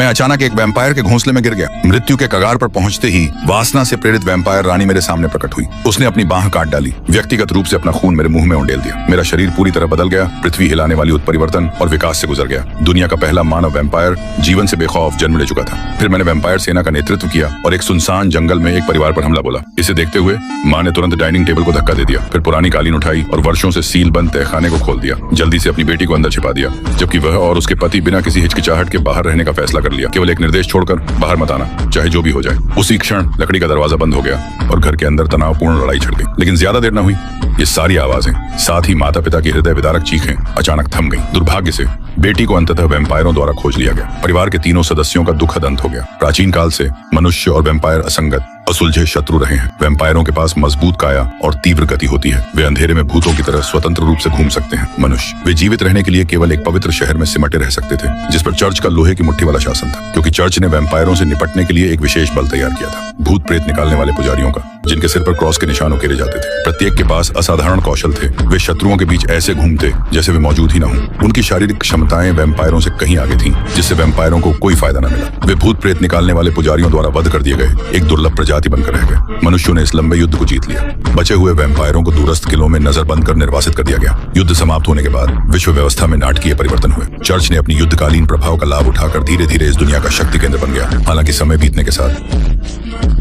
मैं अचानक एक वैम्पायर के घोंसले में गिर गया। मृत्यु के कगार पर पहुंचते ही वासना से प्रेरित वैम्पायर रानी मेरे सामने प्रकट हुई। उसने अपनी बाह काट डाली, व्यक्तिगत रूप से अपना खून मेरे मुंह में उंडेल दिया। मेरा शरीर पूरी तरह बदल गया, पृथ्वी हिलाने वाली उत्परिवर्तन और विकास से गुजर गया। दुनिया का पहला मानव वैम्पायर जीवन से बेखौफ जन्म ले चुका था। फिर मैंने वैम्पायर सेना का नेतृत्व किया और एक सुनसान जंगल में एक परिवार पर हमला बोला। इसे देखते हुए माँ ने तुरंत डाइनिंग टेबल को धक्का दे दिया, फिर पुरानी कालीन उठाई और वर्षों से सील बंद तहखाने को खोल दिया। जल्दी से अपनी बेटी को अंदर छिपा दिया, जबकि वह और उसके पति बिना किसी हिचकिचाहट के बाहर रहने का फैसला कर लिया। केवल एक निर्देश छोड़कर, बाहर मत आना, चाहे जो भी हो जाए। उसी क्षण लकड़ी का दरवाजा बंद हो गया और घर के अंदर तनावपूर्ण लड़ाई छिड़ गई। लेकिन ज्यादा देर न हुई, ये सारी आवाजें, साथ ही माता पिता की हृदय विदारक चीखें अचानक थम गईं। दुर्भाग्य से बेटी को अंततः वैम्पायरों द्वारा खोज लिया गया। परिवार के तीनों सदस्यों का दुखद अंत हो गया। प्राचीन काल से मनुष्य और वैम्पायर असंगत, असुलझे शत्रु रहे हैं। वैम्पायरों के पास मजबूत काया और तीव्र गति होती है। वे अंधेरे में भूतों की तरह स्वतंत्र रूप से घूम सकते हैं। मनुष्य, वे जीवित रहने के लिए केवल एक पवित्र शहर में सिमटे रह सकते थे, जिस पर चर्च का लोहे की मुट्ठी वाला शासन था, क्योंकि चर्च ने वैम्पायरों से निपटने के लिए एक विशेष बल तैयार किया था। भूत प्रेत निकालने वाले पुजारियों का, जिनके सिर पर क्रॉस के निशान उकेरे जाते थे। प्रत्येक के पास असाधारण कौशल थे। वे शत्रुओं के बीच ऐसे घूमते जैसे वे मौजूद ही न हों। उनकी शारीरिक क्षमताएं वैम्पायरों से कहीं आगे थीं, जिससे वैम्पायरों को कोई फायदा न मिला। वे भूत प्रेत निकालने वाले पुजारियों द्वारा वध कर दिए गए, एक दुर्लभ प्रजाति बनकर रह गए। मनुष्यों ने इस लंबे युद्ध को जीत लिया। बचे हुए वैम्पायरों को दूरस्थ किलों में नजर बंद कर निर्वासित कर दिया गया। युद्ध समाप्त होने के बाद विश्व व्यवस्था में नाटकीय परिवर्तन हुए। चर्च ने अपनी युद्धकालीन प्रभाव का लाभ उठाकर धीरे धीरे इस दुनिया का शक्ति केंद्र बन गया। हालांकि समय बीतने के साथ